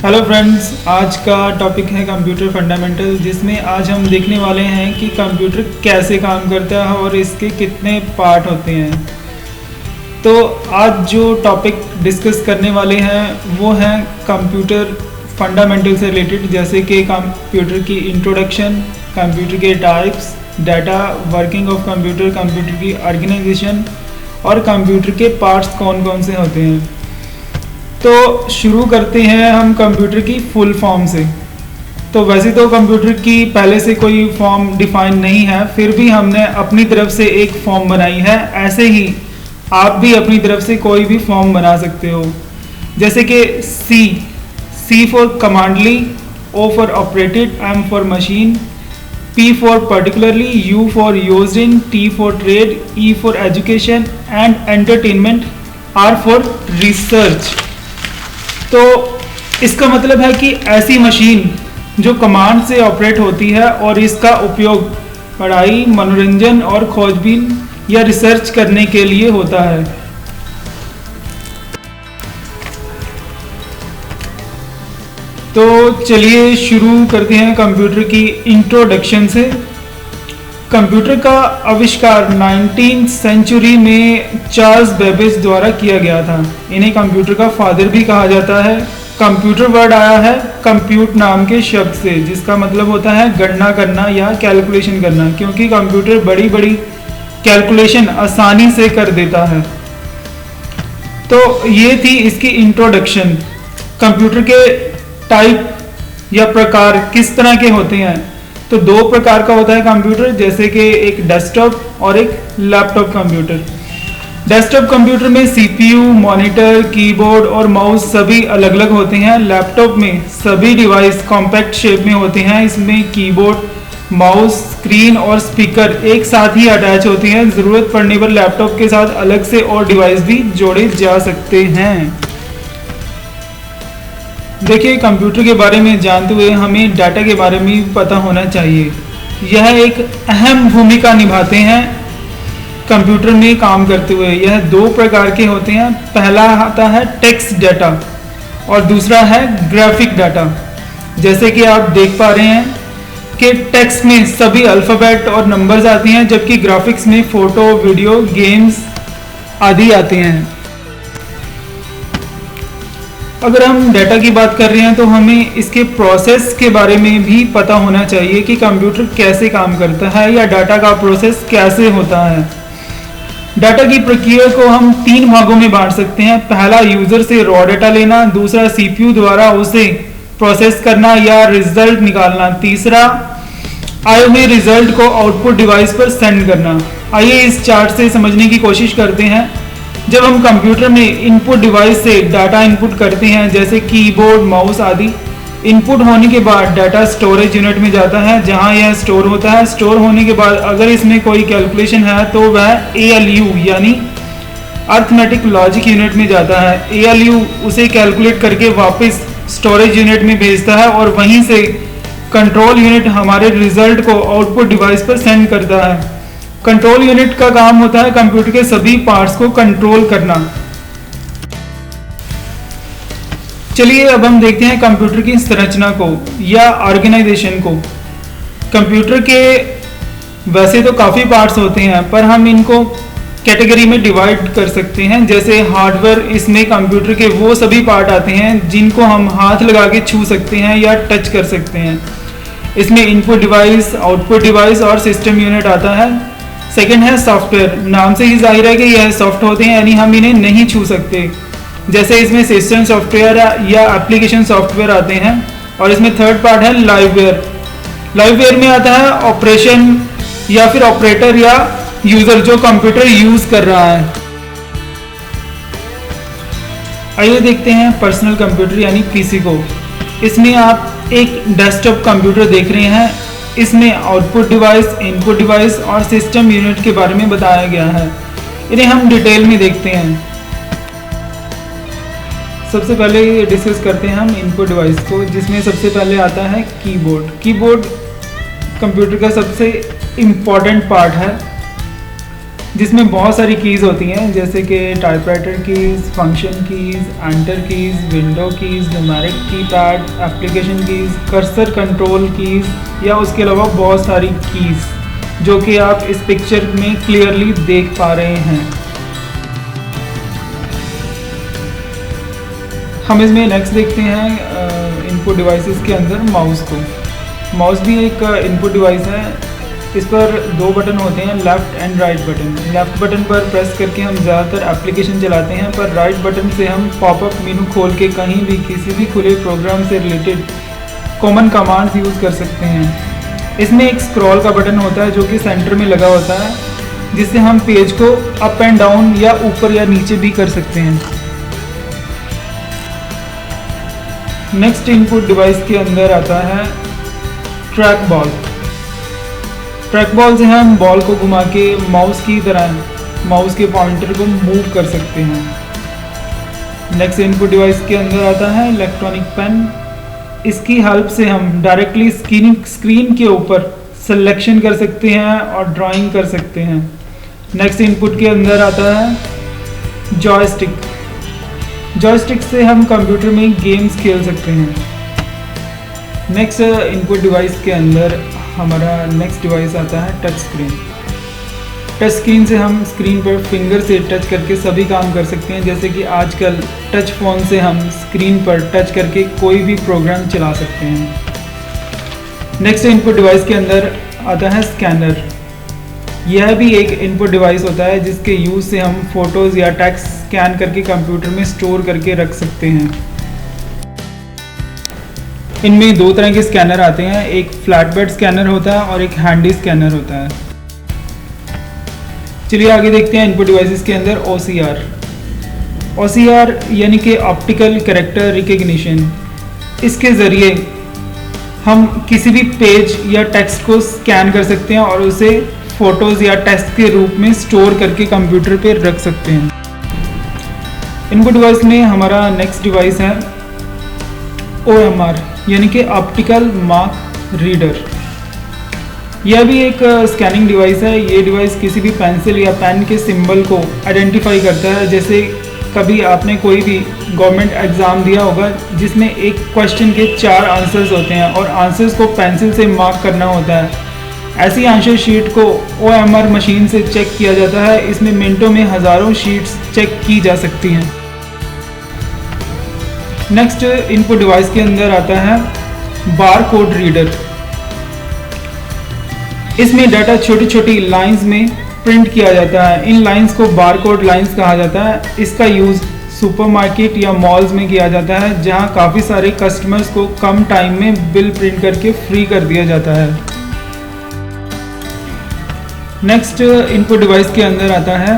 Hello friends, आज का topic है कंप्यूटर फंडामेंटल, जिसमें आज हम देखने वाले हैं कि कंप्यूटर कैसे काम करता है और इसके कितने पार्ट होते हैं। तो आज जो टॉपिक डिस्कस करने वाले हैं वो हैं कंप्यूटर फंडामेंटल से रिलेटेड, जैसे कि कंप्यूटर की इंट्रोडक्शन, कंप्यूटर के types, data, working of computer, computer की ऑर्गेनाइजेशन और कंप्यूटर के पार्ट्स कौन कौन से होते हैं। तो शुरू करते हैं हम कंप्यूटर की फुल फॉर्म से। तो वैसे तो कंप्यूटर की पहले से कोई फॉर्म डिफाइन नहीं है, फिर भी हमने अपनी तरफ से एक फॉर्म बनाई है। ऐसे ही आप भी अपनी तरफ से कोई भी फॉर्म बना सकते हो, जैसे कि C for commonly, O for operated, M for machine, P for particularly, U for used in, T for trade, E for education and entertainment, R for research। तो इसका मतलब है कि ऐसी मशीन जो कमांड से ऑपरेट होती है और इसका उपयोग पढ़ाई, मनोरंजन और खोजबीन या रिसर्च करने के लिए होता है। तो चलिए शुरू करते हैं कंप्यूटर की इंट्रोडक्शन से। कंप्यूटर का आविष्कार 19th सेंचुरी में चार्ल्स बेबेज द्वारा किया गया था। इन्हें कंप्यूटर का फादर भी कहा जाता है। कंप्यूटर वर्ड आया है कंप्यूट नाम के शब्द से, जिसका मतलब होता है गणना करना या कैलकुलेशन करना, क्योंकि कंप्यूटर बड़ी बड़ी कैलकुलेशन आसानी से कर देता है। तो ये थी इसकी इंट्रोडक्शन। कंप्यूटर के टाइप या प्रकार किस तरह के होते हैं, तो दो प्रकार का होता है कंप्यूटर, जैसे कि एक डेस्कटॉप और एक लैपटॉप कंप्यूटर। डेस्कटॉप कंप्यूटर में सीपीयू, मॉनिटर, कीबोर्ड और माउस सभी अलग अलग होते हैं। लैपटॉप में सभी डिवाइस कॉम्पैक्ट शेप में होते हैं। इसमें कीबोर्ड, माउस, स्क्रीन और स्पीकर एक साथ ही अटैच होते हैं। ज़रूरत पड़ने पर लैपटॉप के साथ अलग से और डिवाइस भी जोड़े जा सकते हैं। देखिए, कंप्यूटर के बारे में जानते हुए हमें डाटा के बारे में भी पता होना चाहिए। यह एक अहम भूमिका निभाते हैं कंप्यूटर में काम करते हुए। यह दो प्रकार के होते हैं। पहला आता है टेक्स्ट डाटा और दूसरा है ग्राफिक डाटा। जैसे कि आप देख पा रहे हैं कि टेक्स्ट में सभी अल्फ़ाबेट और नंबर्स आते हैं, जबकि ग्राफिक्स में फ़ोटो, वीडियो, गेम्स आदि आते हैं। अगर हम डाटा की बात कर रहे हैं तो हमें इसके प्रोसेस के बारे में भी पता होना चाहिए कि कंप्यूटर कैसे काम करता है या डाटा का प्रोसेस कैसे होता है। डाटा की प्रक्रिया को हम तीन भागों में बांट सकते हैं। पहला, यूजर से रॉ डाटा लेना। दूसरा, सीपीयू द्वारा उसे प्रोसेस करना या रिजल्ट निकालना। तीसरा, आए हुए रिजल्ट को आउटपुट डिवाइस पर सेंड करना। आइए इस चार्ट से समझने की कोशिश करते हैं। जब हम कंप्यूटर में इनपुट डिवाइस से डाटा इनपुट करते हैं, जैसे कीबोर्ड, माउस आदि, इनपुट होने के बाद डाटा स्टोरेज यूनिट में जाता है, जहां यह स्टोर होता है। स्टोर होने के बाद अगर इसमें कोई कैलकुलेशन है तो वह ALU यानी अर्थमेटिक लॉजिक यूनिट में जाता है। ALU उसे कैलकुलेट करके वापस स्टोरेज यूनिट में भेजता है और वहीं से कंट्रोल यूनिट हमारे रिजल्ट को आउटपुट डिवाइस पर सेंड करता है। कंट्रोल यूनिट का काम होता है कंप्यूटर के सभी पार्ट्स को कंट्रोल करना। चलिए अब हम देखते हैं कंप्यूटर की संरचना को या ऑर्गेनाइजेशन को। कंप्यूटर के वैसे तो काफ़ी पार्ट्स होते हैं, पर हम इनको कैटेगरी में डिवाइड कर सकते हैं। जैसे हार्डवेयर, इसमें कंप्यूटर के वो सभी पार्ट आते हैं जिनको हम हाथ लगा के छू सकते हैं या टच कर सकते हैं। इसमें इनपुट डिवाइस, आउटपुट डिवाइस और सिस्टम यूनिट आता है। सेकंड है सॉफ्टवेयर। नाम से ही जाहिर है कि यह सॉफ्ट होते हैं, यानी हम इन्हें नहीं छू सकते। जैसे इसमें सिस्टम सॉफ्टवेयर या एप्लीकेशन सॉफ्टवेयर आते हैं। और इसमें थर्ड पार्ट है लाइववेयर। लाइववेयर में आता है ऑपरेशन या फिर ऑपरेटर या यूजर जो कंप्यूटर यूज कर रहा है। आइए देखते हैं पर्सनल कंप्यूटर यानी पीसी को। इसमें आप एक डेस्कटॉप कंप्यूटर देख रहे हैं। इसमें आउटपुट डिवाइस, इनपुट डिवाइस और सिस्टम यूनिट के बारे में बताया गया है। इन्हें हम डिटेल में देखते हैं। सबसे पहले डिस्कस करते हैं हम इनपुट डिवाइस को, जिसमें सबसे पहले आता है कीबोर्ड। कीबोर्ड कंप्यूटर का सबसे इम्पॉर्टेंट पार्ट है। जिसमें बहुत सारी कीज़ होती हैं, जैसे कि typewriter keys, function keys, enter keys, window keys, numeric keypad, application keys, cursor control keys या उसके अलावा बहुत सारी कीज़ जो कि आप इस पिक्चर में क्लियरली देख पा रहे हैं। हम इसमें नेक्स्ट देखते हैं इनपुट डिवाइसेस के अंदर माउस को। माउस भी एक इनपुट डिवाइस है। इस पर दो बटन होते हैं, left and right button. Left button पर प्रेस करके हम ज़्यादातर एप्लीकेशन चलाते हैं, पर राइट बटन से हम पॉपअप मेनू खोल के कहीं भी किसी भी खुले प्रोग्राम से रिलेटेड कॉमन कमांड्स यूज़ कर सकते हैं। इसमें एक स्क्रॉल का बटन होता है जो कि सेंटर में लगा होता है, जिससे हम पेज को अप एंड डाउन या ऊपर या नीचे भी कर सकते हैं। नेक्स्ट इनपुट डिवाइस के अंदर आता है ट्रैक बॉल। ट्रैक बॉल से हम बॉल को घुमा के माउस की तरह माउस के पॉइंटर को मूव कर सकते हैं। नेक्स्ट इनपुट डिवाइस के अंदर आता है इलेक्ट्रॉनिक पेन। इसकी हेल्प से हम डायरेक्टली स्क्रीन के ऊपर सिलेक्शन कर सकते हैं और ड्राइंग कर सकते हैं। नेक्स्ट इनपुट के अंदर आता है जॉयस्टिक। जॉयस्टिक से हम कंप्यूटर में गेम्स खेल सकते हैं। नेक्स्ट इनपुट डिवाइस के अंदर हमारा नेक्स्ट डिवाइस आता है टच स्क्रीन। टच स्क्रीन से हम स्क्रीन पर फिंगर से टच करके सभी काम कर सकते हैं, जैसे कि आजकल टच फ़ोन से हम स्क्रीन पर टच करके कोई भी प्रोग्राम चला सकते हैं। नेक्स्ट इनपुट डिवाइस के अंदर आता है स्कैनर। यह भी एक इनपुट डिवाइस होता है जिसके यूज़ से हम फ़ोटोज़ या टेक्स्ट स्कैन करके कंप्यूटर में स्टोर करके रख सकते हैं। इनमें दो तरह के स्कैनर आते हैं, एक फ्लैट बेड स्कैनर होता है और एक हैंडी स्कैनर होता है। चलिए आगे देखते हैं इनपुट डिवाइसेस के अंदर OCR। OCR यानी कि ऑप्टिकल कैरेक्टर रिकग्निशन। इसके ज़रिए हम किसी भी पेज या टेक्स्ट को स्कैन कर सकते हैं और उसे फ़ोटोज़ या टेक्स्ट के रूप में स्टोर करके कंप्यूटर पे रख सकते हैं। इनपुट डिवाइस में हमारा नेक्स्ट डिवाइस है OMR यानी कि ऑप्टिकल मार्क रीडर। यह भी एक स्कैनिंग डिवाइस है। ये डिवाइस किसी भी पेंसिल या पेन के सिंबल को आइडेंटिफाई करता है। जैसे कभी आपने कोई भी गवर्नमेंट एग्ज़ाम दिया होगा जिसमें एक क्वेश्चन के 4 आंसर्स होते हैं और आंसर्स को पेंसिल से मार्क करना होता है। ऐसी आंसर शीट को OMR मशीन से चेक किया जाता है। इसमें मिनटों में हज़ारों शीट्स चेक की जा सकती हैं। नेक्स्ट इनपुट डिवाइस के अंदर आता है बार कोड रीडर। इसमें डाटा छोटी छोटी लाइंस में प्रिंट किया जाता है। इन लाइंस को बार कोड लाइंस कहा जाता है। इसका यूज़ सुपरमार्केट या मॉल्स में किया जाता है, जहां काफ़ी सारे कस्टमर्स को कम टाइम में बिल प्रिंट करके फ्री कर दिया जाता है। नेक्स्ट इनपुट डिवाइस के अंदर आता है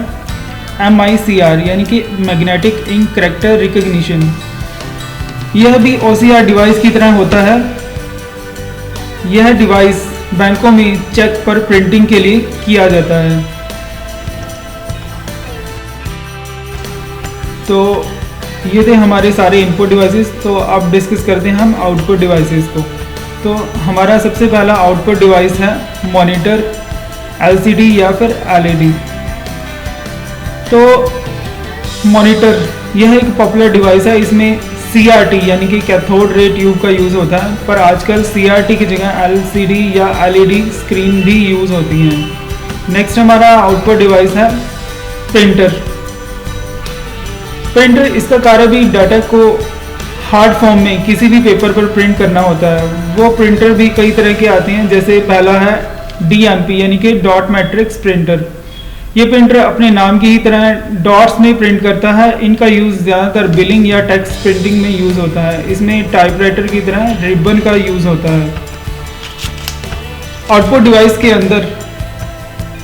MICR यानी कि मैग्नेटिक इंक कैरेक्टर रिकग्निशन। यह भी OCR डिवाइस की तरह होता है। यह डिवाइस बैंकों में चेक पर प्रिंटिंग के लिए किया जाता है। तो ये थे हमारे सारे इनपुट डिवाइसेस। तो अब डिस्कस करते हैं हम आउटपुट डिवाइसेस को। तो हमारा सबसे पहला आउटपुट डिवाइस है मॉनिटर, LCD या फिर LED। तो मॉनिटर यह एक पॉपुलर डिवाइस है। इसमें CRT यानी कि कैथोड रे ट्यूब का यूज़ होता है, पर आजकल CRT की जगह LCD या LED स्क्रीन भी यूज़ होती हैं। नेक्स्ट हमारा आउटपुट डिवाइस है प्रिंटर। प्रिंटर इसका कार्य भी डाटा को हार्ड फॉर्म में किसी भी पेपर पर प्रिंट करना होता है। वो प्रिंटर भी कई तरह के आते हैं, जैसे पहला है DMP यानी कि डॉट मैट्रिक्स प्रिंटर। ये प्रिंटर अपने नाम की ही तरह डॉट्स में प्रिंट करता है। इनका यूज़ ज़्यादातर बिलिंग या टेक्स्ट प्रिंटिंग में यूज़ होता है। इसमें टाइपराइटर की तरह रिबन का यूज़ होता है। आउटपुट डिवाइस के अंदर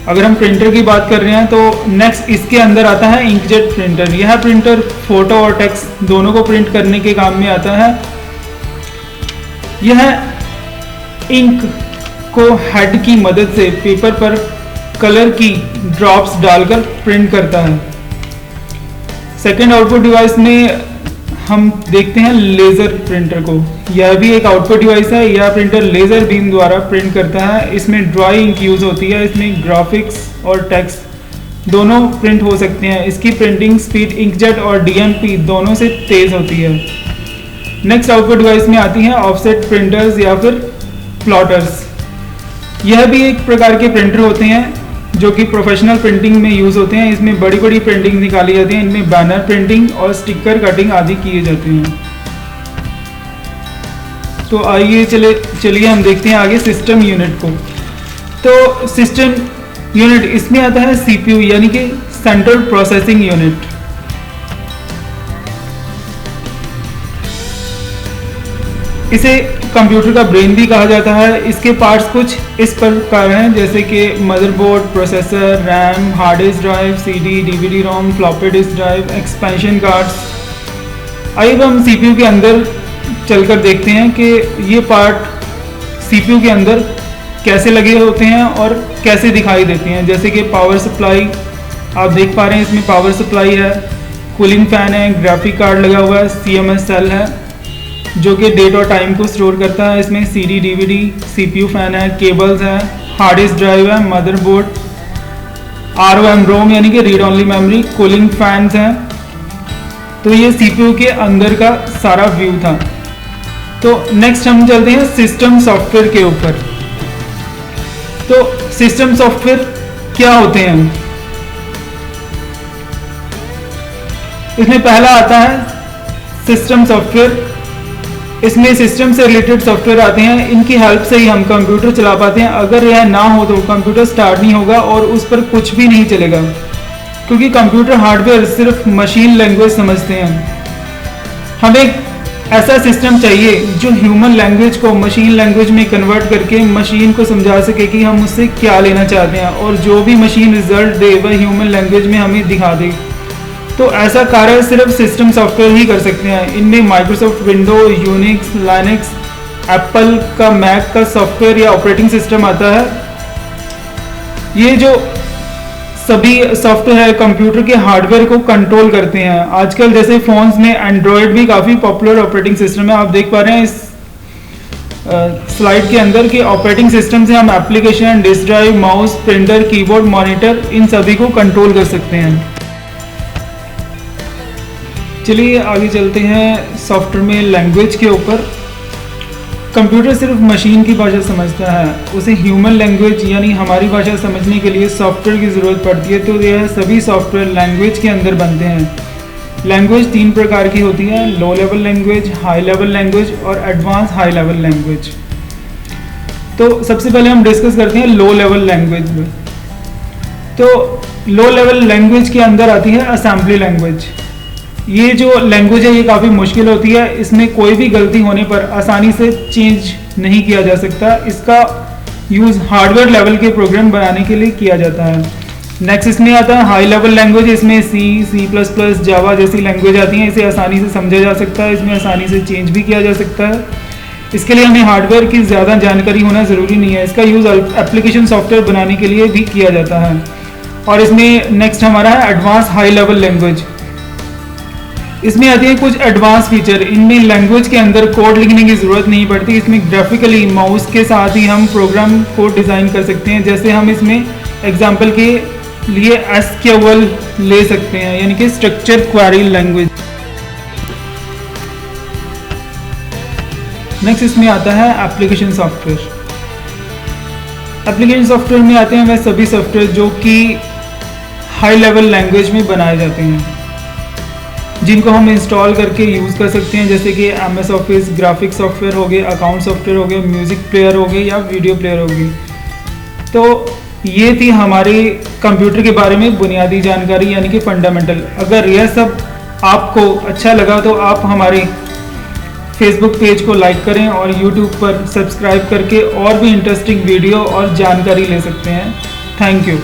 अगर हम प्रिंटर की बात कर रहे हैं तो नेक्स्ट इसके अंदर आता है इंकजेट प्रिंटर। यह प्रिंटर फोटो और टेक्स्ट दोनों को प्रिंट करने के काम में आता है। यह इंक को हेड की मदद से पेपर पर कलर की ड्रॉप्स डालकर प्रिंट करता है। सेकेंड आउटपुट डिवाइस में हम देखते हैं लेज़र प्रिंटर को। यह भी एक आउटपुट डिवाइस है। यह प्रिंटर लेज़र बीम द्वारा प्रिंट करता है। इसमें ड्राई इंक यूज़ होती है। इसमें ग्राफिक्स और टेक्स्ट दोनों प्रिंट हो सकते हैं। इसकी प्रिंटिंग स्पीड इंकजेट और डीएमपी दोनों से तेज़ होती है। नेक्स्ट आउटपुट डिवाइस में आती हैं ऑफसेट प्रिंटर्स या फिर प्लॉटर्स। यह भी एक प्रकार के प्रिंटर होते हैं जो कि प्रोफेशनल प्रिंटिंग में यूज़ होते हैं। इसमें बड़ी बड़ी प्रिंटिंग निकाली जाती है। इनमें बैनर प्रिंटिंग और स्टिकर कटिंग आदि किए जाते हैं। तो आइए चलिए हम देखते हैं आगे सिस्टम यूनिट को। तो सिस्टम यूनिट इसमें आता है सीपीयू यानी कि सेंट्रल प्रोसेसिंग यूनिट। इसे कंप्यूटर का ब्रेन भी कहा जाता है। इसके पार्ट्स कुछ इस प्रकार हैं, जैसे कि motherboard, processor, RAM, hard disk drive, CD, DVD ROM, floppy disk drive, expansion cards. आइए हम सीपीयू के अंदर चलकर देखते हैं कि ये पार्ट सीपीयू के अंदर कैसे लगे होते हैं और कैसे दिखाई देते हैं। जैसे कि पावर सप्लाई आप देख पा रहे हैं, इसमें पावर सप्लाई है, कूलिंग फैन है, ग्राफिक कार्ड लगा हुआ है, सीएमएस सेल है जो कि डेट और टाइम को स्टोर करता है। इसमें सीडी, डीवीडी, सीपीयू फैन है, केबल्स है, हार्ड डिस्क ड्राइव है, मदरबोर्ड, आरओएम रोम यानी कि read only memory, cooling fans हैं। तो ये सीपीयू के अंदर का सारा व्यू था। तो नेक्स्ट हम चलते हैं सिस्टम सॉफ्टवेयर के ऊपर। तो सिस्टम सॉफ्टवेयर क्या होते हैं? इसमें पहला आता है सिस्टम सॉफ्टवेयर। इसमें सिस्टम से रिलेटेड सॉफ्टवेयर आते हैं। इनकी हेल्प से ही हम कंप्यूटर चला पाते हैं। अगर यह ना हो तो कंप्यूटर स्टार्ट नहीं होगा और उस पर कुछ भी नहीं चलेगा, क्योंकि कंप्यूटर हार्डवेयर सिर्फ मशीन लैंग्वेज समझते हैं। हमें ऐसा सिस्टम चाहिए जो ह्यूमन लैंग्वेज को मशीन लैंग्वेज में कन्वर्ट करके मशीन को समझा सके कि हम उससे क्या लेना चाहते हैं, और जो भी मशीन रिजल्ट दे वह ह्यूमन लैंग्वेज में हमें दिखा दे। तो ऐसा कार्य सिर्फ सिस्टम सॉफ्टवेयर ही कर सकते हैं। इनमें Microsoft window, Unix, Linux, Apple का मैक का सॉफ्टवेयर या ऑपरेटिंग सिस्टम आता है। ये जो सभी सॉफ्टवेयर है कंप्यूटर के हार्डवेयर को कंट्रोल करते हैं। आजकल जैसे फोन्स में एंड्रॉयड भी काफ़ी पॉपुलर ऑपरेटिंग सिस्टम है। आप देख पा रहे हैं इस स्लाइड के अंदर कि ऑपरेटिंग सिस्टम से हम application, disk drive, mouse, printer, keyboard, monitor इन सभी को कंट्रोल कर सकते हैं। चलिए आगे चलते हैं सॉफ्टवेयर में लैंग्वेज के ऊपर। कंप्यूटर सिर्फ मशीन की भाषा समझता है, उसे ह्यूमन लैंग्वेज यानी हमारी भाषा समझने के लिए सॉफ्टवेयर की ज़रूरत पड़ती है। तो यह सभी सॉफ्टवेयर लैंग्वेज के अंदर बनते हैं। लैंग्वेज 3 प्रकार की होती है: low level language, high level language और एडवांस हाई लेवल लैंग्वेज। तो सबसे पहले हम डिस्कस करते हैं लो लेवल लैंग्वेज में। तो लो लेवल लैंग्वेज के अंदर आती है असेंबली लैंग्वेज। ये जो लैंग्वेज है ये काफ़ी मुश्किल होती है। इसमें कोई भी गलती होने पर आसानी से चेंज नहीं किया जा सकता। इसका यूज़ हार्डवेयर लेवल के प्रोग्राम बनाने के लिए किया जाता है। नेक्स्ट इसमें आता है हाई लेवल लैंग्वेज। इसमें C++, जावा जैसी लैंग्वेज आती हैं। इसे आसानी से समझा जा सकता है, इसमें आसानी से चेंज भी किया जा सकता है। इसके लिए हमें हार्डवेयर की ज़्यादा जानकारी होना ज़रूरी नहीं है। इसका यूज़ एप्लीकेशन सॉफ्टवेयर बनाने के लिए भी किया जाता है। और इसमें नेक्स्ट हमारा है एडवांस हाई लेवल लैंग्वेज। इसमें आती है कुछ एडवांस फीचर। इनमें लैंग्वेज के अंदर कोड लिखने की ज़रूरत नहीं पड़ती। इसमें ग्राफिकली माउस के साथ ही हम प्रोग्राम को डिज़ाइन कर सकते हैं। जैसे हम इसमें एग्जांपल के लिए SQL ले सकते हैं, यानी कि स्ट्रक्चर क्वेरी लैंग्वेज। नेक्स्ट इसमें आता है एप्लीकेशन सॉफ्टवेयर। एप्लीकेशन सॉफ्टवेयर में आते हैं वह सभी सॉफ्टवेयर जो कि हाई लेवल लैंग्वेज में बनाए जाते हैं, जिनको हम इंस्टॉल करके यूज़ कर सकते हैं। जैसे कि MS ऑफिस, ग्राफिक सॉफ्टवेयर हो गए, अकाउंट सॉफ्टवेयर हो गए, म्यूज़िक प्लेयर हो गए या वीडियो प्लेयर हो गई। तो ये थी हमारी कंप्यूटर के बारे में बुनियादी जानकारी, यानी कि फंडामेंटल। अगर यह सब आपको अच्छा लगा तो आप हमारे फेसबुक पेज को लाइक करें और यूट्यूब पर सब्सक्राइब करके और भी इंटरेस्टिंग वीडियो और जानकारी ले सकते हैं। Thank you.